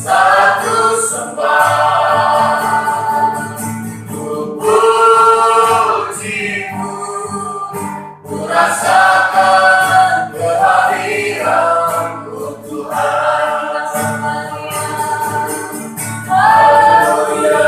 satu sembah. Ku pujimu, ku rasakan kehadiran-Mu Tuhan. Haleluya,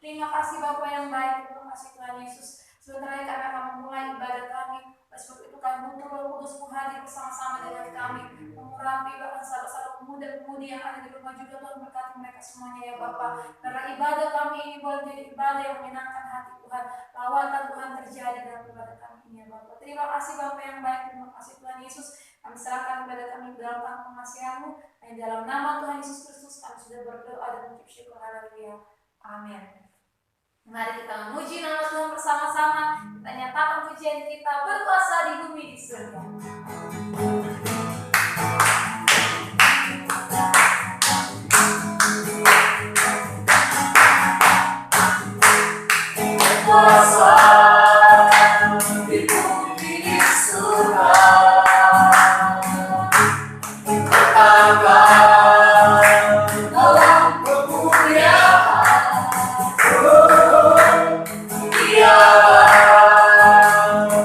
Terima kasih Bapa yang baik, terima kasih Tuhan Yesus. Sebenarnya karena kami mulai ibadah kami, sebab itu kami butuh Roh Kudus hadir bersama-sama dengan kami, mengurapi bahkan sahabat-sahabat pemuda-pemudi yang ada di rumah juga. Tuhan berkati mereka semuanya ya Bapa. Karena ibadah kami ini boleh menjadi ibadah yang menyenangkan hati Tuhan. Lawatan Tuhan terjadi dalam ibadah kami ini ya Bapa. Terima kasih Bapa yang baik, terima kasih Tuhan Yesus. Kami serahkan ibadah kami dalam tangan pengasihan-Mu. Dan dalam nama Tuhan Yesus Kristus kami sudah berdoa dan mengucap syukur. Haleluya. Amin. Mari kita memuji nama Tuhan bersama-sama. Kita nyatakan pujian kita berkuasa di bumi di surga. berkuasa di bumi di surga. Dalam kemuliaan, Dialah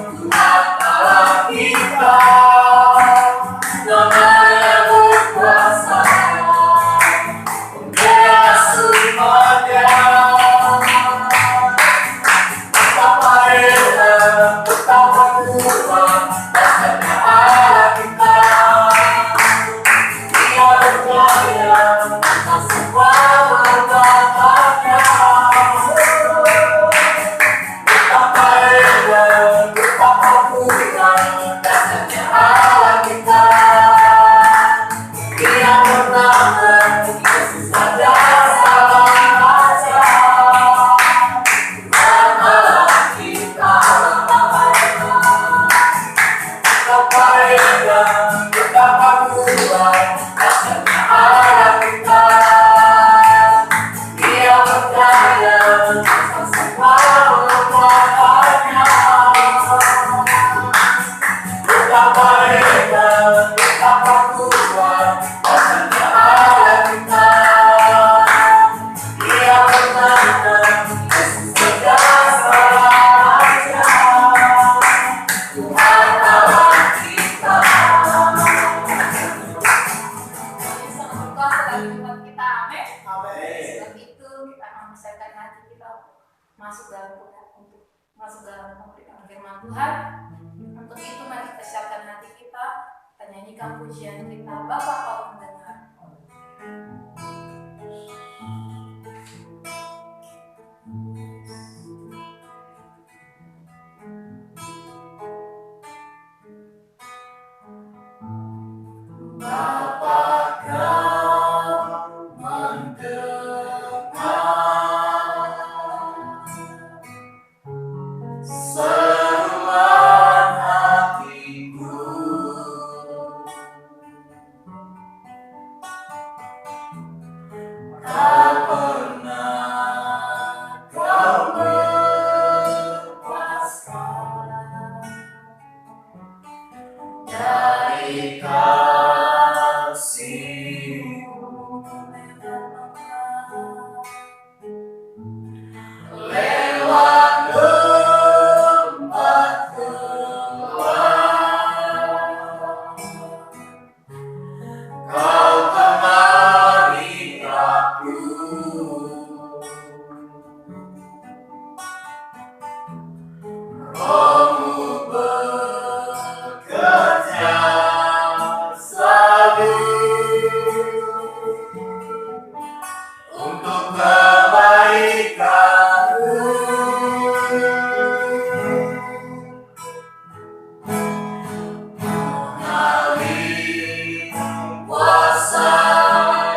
Tuhan Allah kita, Nama-Nya berkuasa, membela semuanya. Betapa hebat, betapa kuat, dasarnya Allah kita. Dia berjaya atas semua perbuatannya. Betapa hebat, betapa kuat, dasarnya Allah kita. Dia bernama Yesus saja saja. Tuhan Allah kita. Betapa hebat, betapa kuat, dasarnya Allah kita. Dia berdaya atas semua perbuatannya. Betapa hebat, betapa kuat, dasarnya Allah kita. Dia bernama Yesus saja saja. Tuhan Allah kita. Tuhan Yesus berkuasa dalam kehidupan kita. Amin. Amin. Sebab itu kita akan membesarkan hati kita masuk dalam memberikan firman Tuhan. Untuk itu mari kita siapkan hati kita, kita nyanyikan pujian kita, Bapa Kau mendengar. Bapa Lewat tempat gelap, Kau temani aku. Rohmu bekerja selalu untuk kebaikanku. Mengalir kuasa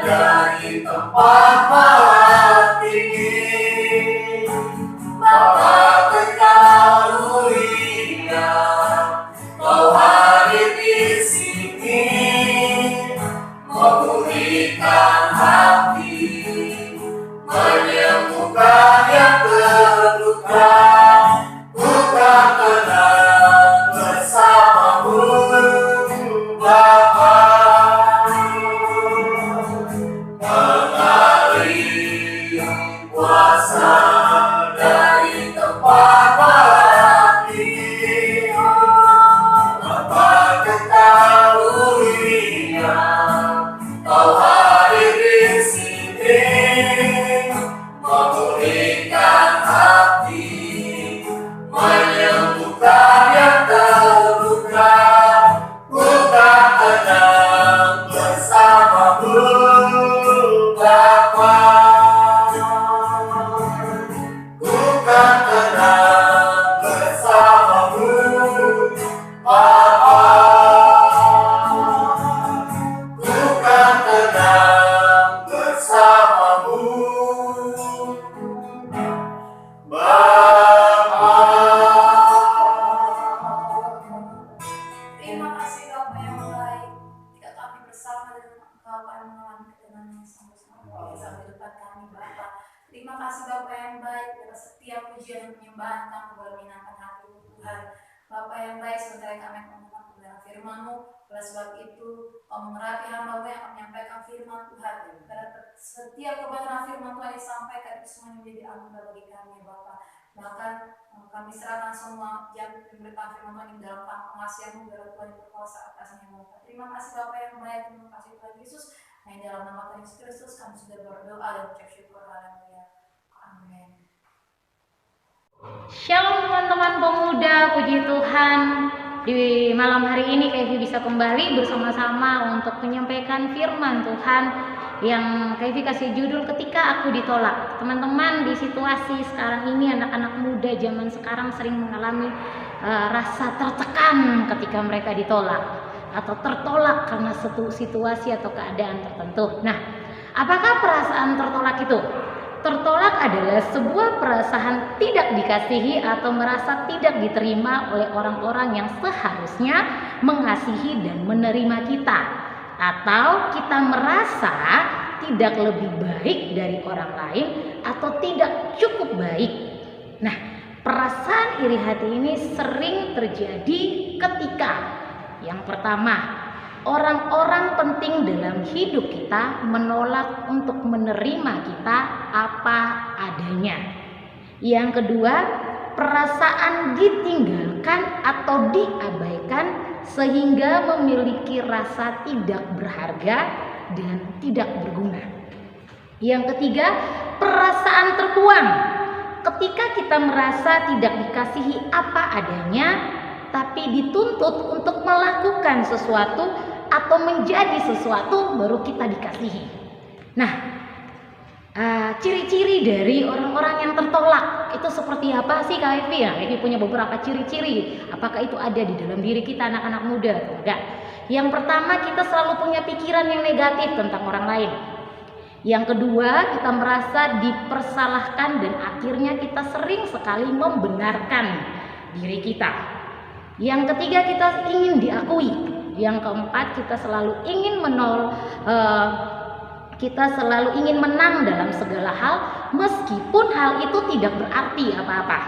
dari tempat maha tinggi, Bapa kekal mulia, Kau hadir di sini, memulihkan hati, menyembuhkan yang terluka. Bukan tenang bersamamu, Bapa. Mengalir kuasa dari tempat mati, Bapa kekal mulia, Kau hadir di sini, memulihkan hati, menyembuhkan yang terluka. Bukan tenang bersamamu, Bapa. Bukan tenang bersamamu, Bapa. Bukan tenang bersamamu, Bapa. Terima kasih Bapa yang baik, ketika kami bersama dengan Engkau akan mengalami ketenangan yang sungguh-sungguh sampai depan kami Bapa. Terima kasih Bapa yang baik, atas setiap pujian dan penyembahan kami boleh menyenangkan hati Tuhan. Bapa yang baik, sementara kami mendengar kebenaran firman-Mu, oleh sebab itu Kau mengurapi hamba-Mu yang akan menyampaikan firman Tuhan. Karena setiap kebenaran firman Tuhan yang disampaikan itu semuanya menjadi anugerah bagi kami Bapa. Bahkan kami serahkan semua jam pemberitaan firman Tuhan ini dalam pengasihan-Mu, biar Tuhan yang berkuasa atasnya Bapa. Terima kasih Bapa yang baik, terima kasih Tuhan Yesus. Hanya dalam nama Tuhan Yesus Kristus kami sudah berdoa dan mengucap syukur. Haleluya. Amin. Shalom teman-teman pemuda, puji Tuhan. Di malam hari ini Kevi bisa kembali bersama-sama untuk menyampaikan firman Tuhan yang Kevi kasih judul Ketika Aku Ditolak. Teman-teman, di situasi sekarang ini anak-anak muda zaman sekarang sering mengalami rasa tertekan ketika mereka ditolak atau tertolak karena satu situasi atau keadaan tertentu. Nah, apakah perasaan tertolak itu? Tertolak adalah sebuah perasaan tidak dikasihi atau merasa tidak diterima oleh orang-orang yang seharusnya mengasihi dan menerima kita, atau kita merasa tidak lebih baik dari orang lain atau tidak cukup baik. Nah, perasaan iri hati ini sering terjadi ketika yang pertama, orang-orang penting dalam hidup kita menolak untuk menerima kita apa adanya. Yang kedua, perasaan ditinggalkan atau diabaikan sehingga memiliki rasa tidak berharga dan tidak berguna. Yang ketiga, perasaan terbuang. Ketika kita merasa tidak dikasihi apa adanya, tapi dituntut untuk melakukan sesuatu atau menjadi sesuatu baru kita dikasihi. Nah, ciri-ciri dari orang-orang yang tertolak itu seperti apa sih Kak Evi? Ya, Evi punya beberapa ciri-ciri. Apakah itu ada di dalam diri kita anak-anak muda atau enggak? Yang pertama, kita selalu punya pikiran yang negatif tentang orang lain. Yang kedua, kita merasa dipersalahkan dan akhirnya kita sering sekali membenarkan diri kita. Yang ketiga, kita ingin diakui. Yang keempat, kita selalu ingin menang dalam segala hal, meskipun hal itu tidak berarti apa-apa.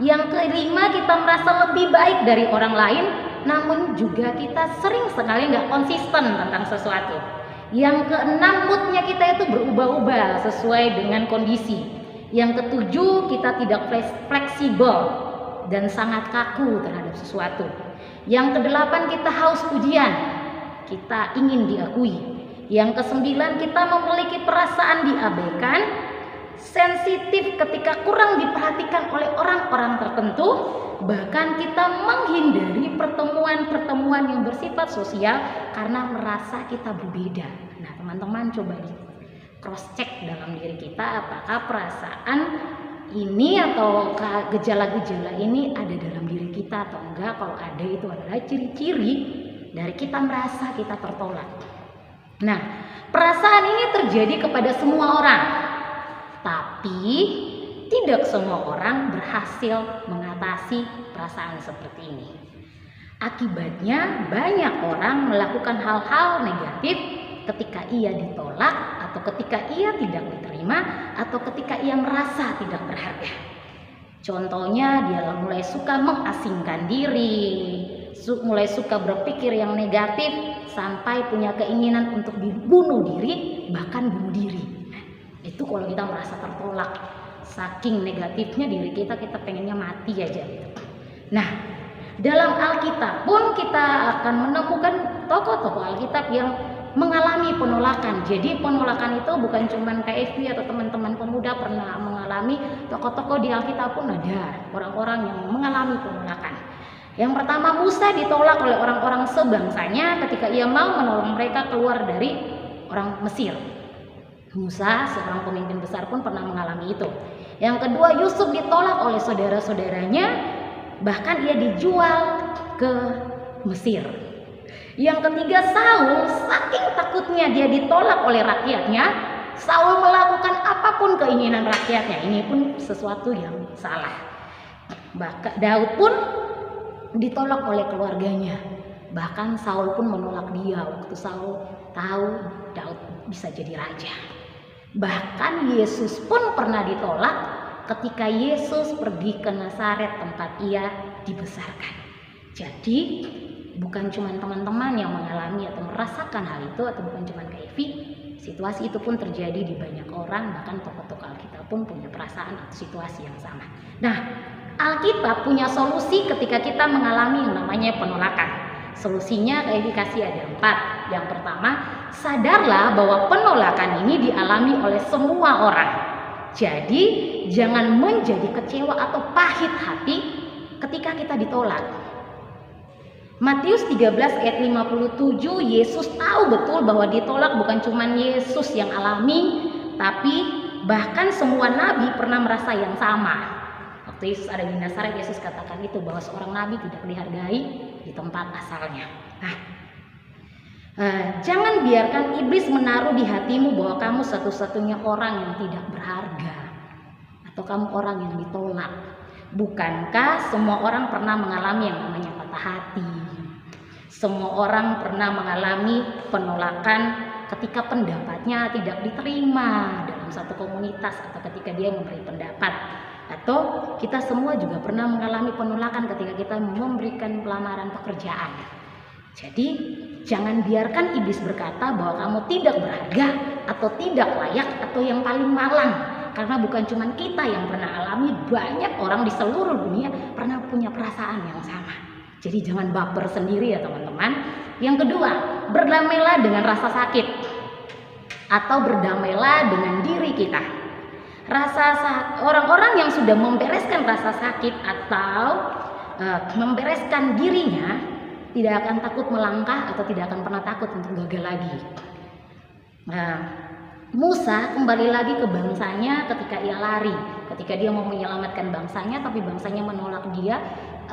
Yang kelima, kita merasa lebih baik dari orang lain, namun juga kita sering sekali nggak konsisten tentang sesuatu. Yang keenam, moodnya kita itu berubah-ubah sesuai dengan kondisi. Yang ketujuh, kita tidak fleksibel dan sangat kaku terhadap sesuatu. Yang kedelapan, kita haus pujian, kita ingin diakui. Yang kesembilan, kita memiliki perasaan diabaikan, sensitif ketika kurang diperhatikan oleh orang-orang tertentu. Bahkan kita menghindari pertemuan-pertemuan yang bersifat sosial karena merasa kita berbeda. Nah, teman-teman coba di cross check dalam diri kita, apakah perasaan ini atau gejala-gejala ini ada dalam diri kita atau enggak. Kalau ada, itu adalah ciri-ciri dari kita merasa kita tertolak. Nah, perasaan ini terjadi kepada semua orang, tapi tidak semua orang berhasil mengatasi perasaan seperti ini. Akibatnya banyak orang melakukan hal-hal negatif ketika ia ditolak, atau ketika ia tidak diterima, atau ketika ia merasa tidak berharga. Contohnya, dia mulai suka mengasingkan diri, mulai suka berpikir yang negatif, sampai punya keinginan untuk bunuh diri, bahkan bunuh diri. Itu kalau kita merasa tertolak. Saking negatifnya diri kita pengennya mati aja gitu. Nah, dalam Alkitab pun kita akan menemukan tokoh-tokoh Alkitab yang mengalami penolakan. Jadi penolakan itu bukan cuma KFV atau teman-teman pemuda pernah mengalami, tokoh-tokoh di Alkitab pun ada orang-orang yang mengalami penolakan. Yang pertama, Musa ditolak oleh orang-orang sebangsanya ketika ia mau menolong mereka keluar dari orang Mesir. Musa, seorang pemimpin besar, pun pernah mengalami itu. Yang kedua, Yusuf ditolak oleh saudara-saudaranya, bahkan ia dijual ke Mesir. Yang ketiga, Saul, saking takutnya dia ditolak oleh rakyatnya, Saul melakukan apapun keinginan rakyatnya. Ini pun sesuatu yang salah. Bahkan Daud pun ditolak oleh keluarganya. Bahkan Saul pun menolak dia waktu Saul tahu Daud bisa jadi raja. Bahkan Yesus pun pernah ditolak ketika Yesus pergi ke Nazaret, tempat ia dibesarkan. Jadi bukan cuma teman-teman yang mengalami atau merasakan hal itu, atau bukan cuma KFV, situasi itu pun terjadi di banyak orang. Bahkan tokoh-tokoh Alkitab pun punya perasaan atau situasi yang sama. Nah, Alkitab punya solusi ketika kita mengalami yang namanya penolakan. Solusinya KFV kasih ada 4. Yang pertama, sadarlah bahwa penolakan ini dialami oleh semua orang. Jadi jangan menjadi kecewa atau pahit hati ketika kita ditolak. Matius 13 ayat 57, Yesus tahu betul bahwa ditolak bukan cuma Yesus yang alami, tapi bahkan semua nabi pernah merasa yang sama. Waktu Yesus ada di Nazaret, Yesus katakan itu, bahwa seorang nabi tidak dihargai di tempat asalnya. Jangan biarkan iblis menaruh di hatimu bahwa kamu satu-satunya orang yang tidak berharga, atau kamu orang yang ditolak. Bukankah semua orang pernah mengalami yang namanya patah hati? Semua orang pernah mengalami penolakan ketika pendapatnya tidak diterima dalam satu komunitas, atau ketika dia memberi pendapat. Atau kita semua juga pernah mengalami penolakan ketika kita memberikan lamaran pekerjaan. Jadi jangan biarkan iblis berkata bahwa kamu tidak berharga, atau tidak layak, atau yang paling malang. Karena bukan cuma kita yang pernah alami, banyak orang di seluruh dunia pernah punya perasaan yang sama. Jadi jangan baper sendiri ya teman-teman. Yang kedua, berdamailah dengan rasa sakit, atau berdamailah dengan diri kita. Orang-orang yang sudah membereskan rasa sakit atau membereskan dirinya tidak akan takut melangkah, atau tidak akan pernah takut untuk gagal lagi. Musa kembali lagi ke bangsanya ketika ia lari, ketika dia mau menyelamatkan bangsanya, tapi bangsanya menolak dia.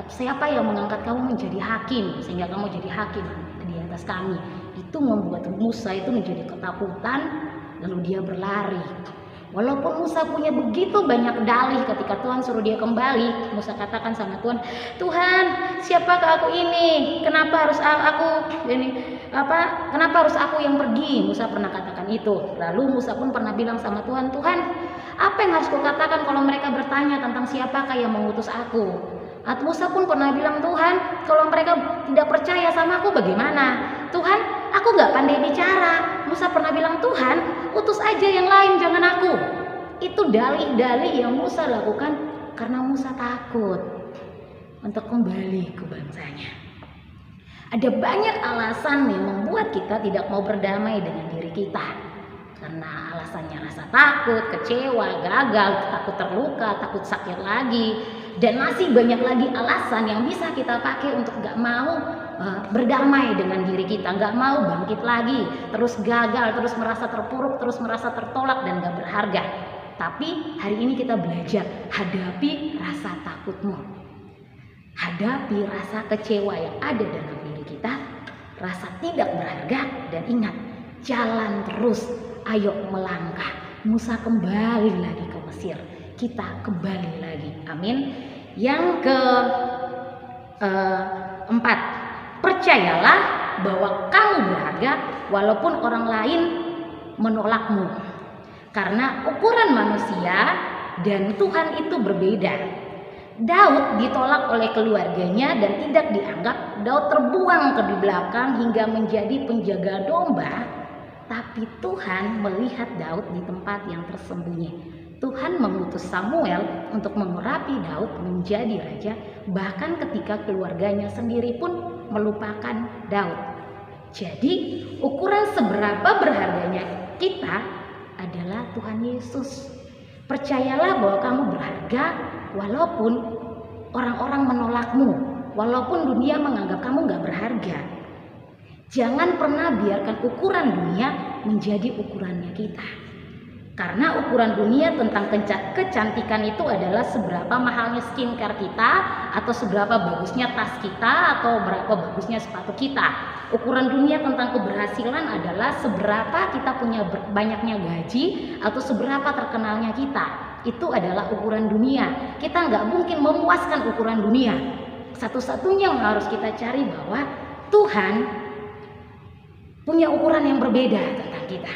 Siapa yang mengangkat kamu menjadi hakim sehingga kamu jadi hakim di atas kami? Itu membuat Musa itu menjadi ketakutan, lalu dia berlari. Walaupun Musa punya begitu banyak dalih, ketika Tuhan suruh dia kembali, Musa katakan sama Tuhan, Tuhan, siapakah aku ini? Kenapa harus aku yang pergi? Musa pernah katakan itu. Lalu Musa pun pernah bilang sama Tuhan, Tuhan, apa yang harus kukatakan kalau mereka bertanya tentang siapakah yang mengutus aku? Musa pun pernah bilang, Tuhan, kalau mereka tidak percaya sama aku bagaimana? Tuhan, aku gak pandai bicara. Musa Itu dalih-dalih yang Musa lakukan karena Musa takut untuk kembali ke bangsanya. Ada banyak alasan yang membuat kita tidak mau berdamai dengan diri kita. Karena alasannya rasa takut, kecewa, gagal, takut terluka, takut sakit lagi. Dan masih banyak lagi alasan yang bisa kita pakai untuk gak mau berdamai dengan diri kita. Gak mau bangkit lagi, terus gagal, terus merasa terpuruk, terus merasa tertolak dan gak berharga. Tapi hari ini kita belajar, hadapi rasa takutmu. Hadapi rasa kecewa yang ada dalam diri kita, rasa tidak berharga, dan ingat, jalan terus, ayo melangkah. Musa kembali lagi ke Mesir, kita kembali lagi, amin. Yang keempat, percayalah bahwa kamu berharga walaupun orang lain menolakmu. Karena ukuran manusia dan Tuhan itu berbeda. Daud ditolak oleh keluarganya dan tidak dianggap. Daud terbuang ke di belakang hingga menjadi penjaga domba. Tapi Tuhan melihat Daud di tempat yang tersembunyi. Tuhan mengutus Samuel untuk mengurapi Daud menjadi raja, bahkan ketika keluarganya sendiri pun melupakan Daud. Jadi ukuran seberapa berharganya kita adalah Tuhan Yesus. Percayalah bahwa kamu berharga walaupun orang-orang menolakmu, walaupun dunia menganggap kamu gak berharga. Jangan pernah biarkan ukuran dunia menjadi ukurannya kita. Karena ukuran dunia tentang kecantikan itu adalah seberapa mahalnya skincare kita, atau seberapa bagusnya tas kita, atau berapa bagusnya sepatu kita. Ukuran dunia tentang keberhasilan adalah seberapa kita punya banyaknya gaji, atau seberapa terkenalnya kita. Itu adalah ukuran dunia. Kita nggak mungkin memuaskan ukuran dunia. Satu-satunya yang harus kita cari bahwa Tuhan punya ukuran yang berbeda tentang kita.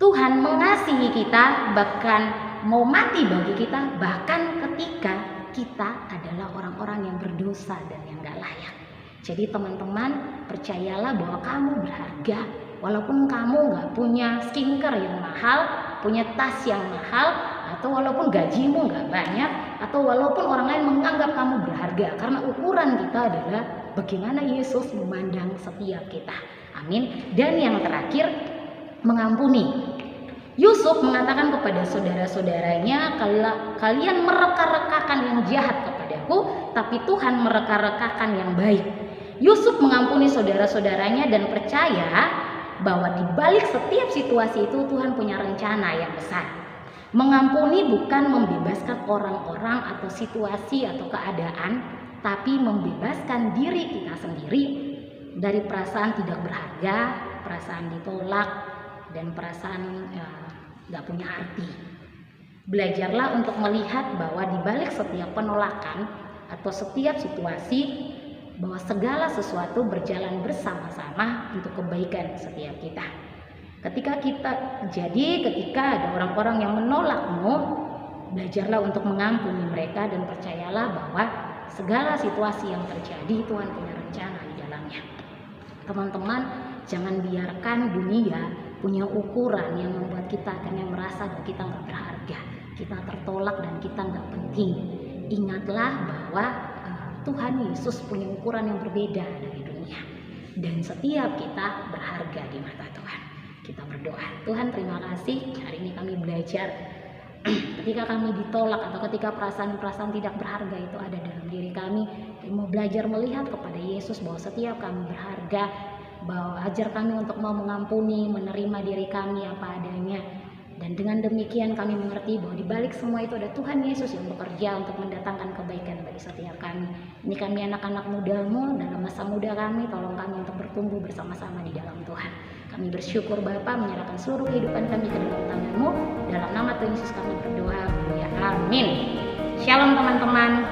Tuhan mengasihi kita, bahkan mau mati bagi kita, bahkan ketika kita adalah orang-orang yang berdosa dan yang gak layak. Jadi teman-teman, percayalah bahwa kamu berharga. Walaupun kamu gak punya skincare yang mahal, punya tas yang mahal, atau walaupun gajimu gak banyak, atau walaupun orang lain menganggap kamu berharga. Karena ukuran kita adalah bagaimana Yesus memandang setiap kita. Amin. Dan yang terakhir, mengampuni. Yusuf mengatakan kepada saudara-saudaranya, kalian mereka-rekakan yang jahat kepadaku, tapi Tuhan mereka-rekakan yang baik. Yusuf mengampuni saudara-saudaranya dan percaya bahwa di balik setiap situasi itu Tuhan punya rencana yang besar. Mengampuni bukan membebaskan orang-orang atau situasi atau keadaan, tapi membebaskan diri kita sendiri dari perasaan tidak berharga, perasaan ditolak, dan perasaan gak punya arti. Belajarlah untuk melihat bahwa di balik setiap penolakan atau setiap situasi, bahwa segala sesuatu berjalan bersama-sama untuk kebaikan setiap kita. Ketika ada orang-orang yang menolakmu, belajarlah untuk mengampuni mereka dan percayalah bahwa segala situasi yang terjadi Tuhan punya rencana di dalamnya. Teman-teman, jangan biarkan dunia punya ukuran yang membuat kita akhirnya merasa bahwa kita nggak berharga, kita tertolak dan kita nggak penting. Ingatlah bahwa Tuhan Yesus punya ukuran yang berbeda dari dunia, dan setiap kita berharga di mata Tuhan. Kita berdoa. Tuhan, terima kasih hari ini kami belajar ketika kami ditolak atau ketika perasaan-perasaan tidak berharga itu ada dalam diri kami, mau belajar melihat kepada Yesus bahwa setiap kami berharga, bahwa ajar kami untuk mau mengampuni, menerima diri kami apa adanya. Dan dengan demikian kami mengerti bahwa di balik semua itu ada Tuhan Yesus yang bekerja untuk mendatangkan kebaikan bagi setiap kami. Ini kami anak-anak muda-Mu, dalam masa muda kami, tolong kami untuk bertumbuh bersama-sama di dalam Tuhan. Kami bersyukur Bapa, menyerahkan seluruh kehidupan kami ke dalam tangan-Mu. Dalam nama Tuhan Yesus kami berdoa, ya amin. Shalom teman-teman.